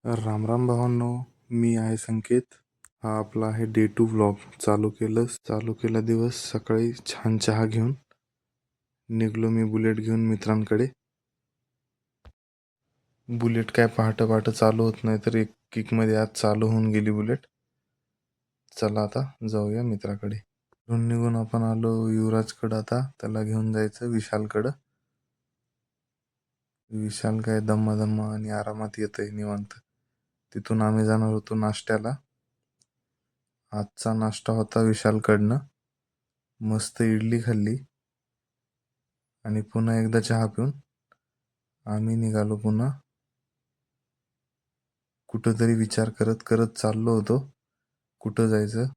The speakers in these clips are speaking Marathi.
राम राम भावांनो, मी आहे संकेत. हा आपला आहे डे 2 व्लॉग. चालू केला दिवस. सकाळी छान चहा घेऊन निघलो मी बुलेट घेऊन मित्रांकडे. बुलेट काय पहाटे पहाटे चालू होत नाही, तर एक किकमध्ये आज चालू होऊन गेली बुलेट. चला आता जाऊया मित्राकडे. निघून आपण आलो युवराजकडं. आता त्याला घेऊन जायचं विशालकडं. विशाल काय दम्मा आणि आरामात येतंय निवांत. तिथून आम्ही जाणार होतो नाश्त्याला. आजचा नाश्ता होता विशालकडनं. मस्त इडली खाल्ली आणि पुन्हा एकदा चहा पिऊन आम्ही निघालो पुन्हा. कुठंतरी विचार करत करत चाललो होतो कुठं जायचं.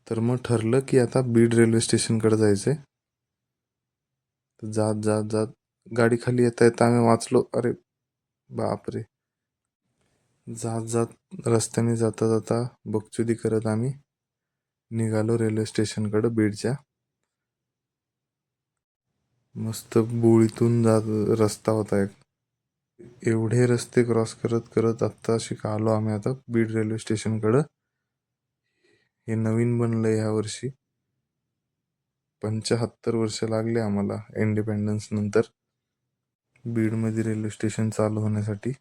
तर मग ठरलं की आता बीड रेल्वे स्टेशनकडे जायचंय. तर जात जात जात गाडी खाली येता येता आम्ही वाचलो. अरे बापरे. जात जात रस्त्याने जाता जाता बकचुदी करत आम्ही निघालो रेल्वे स्टेशनकडे बीडच्या. मस्त बोळीतून जात रस्ता होता एक. एवढे रस्ते क्रॉस करत करत आत्ताशी आलो आम्ही आता बीड रेल्वे स्टेशनकडं. हे नवीन बनलं ह्या वर्षी. 75 वर्ष लागले आम्हाला इंडिपेंडन्स नंतर बीडमध्ये रेल्वे स्टेशन चालू होण्यासाठी.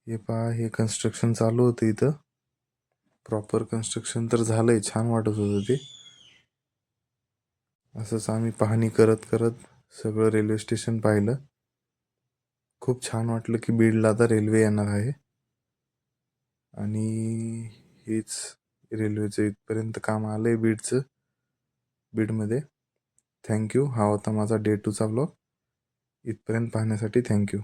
हे पहा, हे कन्स्ट्रक्शन चालू होतं इथं. प्रॉपर कन्स्ट्रक्शन तर झालंय, छान वाटत होतं ते. असंच आम्ही पाहणी करत करत सगळं रेल्वे स्टेशन पाहिलं. खूप छान वाटलं की बीडला आता रेल्वे येणार आहे. आणि हेच रेल्वेचं इथपर्यंत काम आलंय बीडमध्ये. थँक्यू. हा होता माझा डे 2चा व्लॉग. इथपर्यंत पाहण्यासाठी थँक्यू.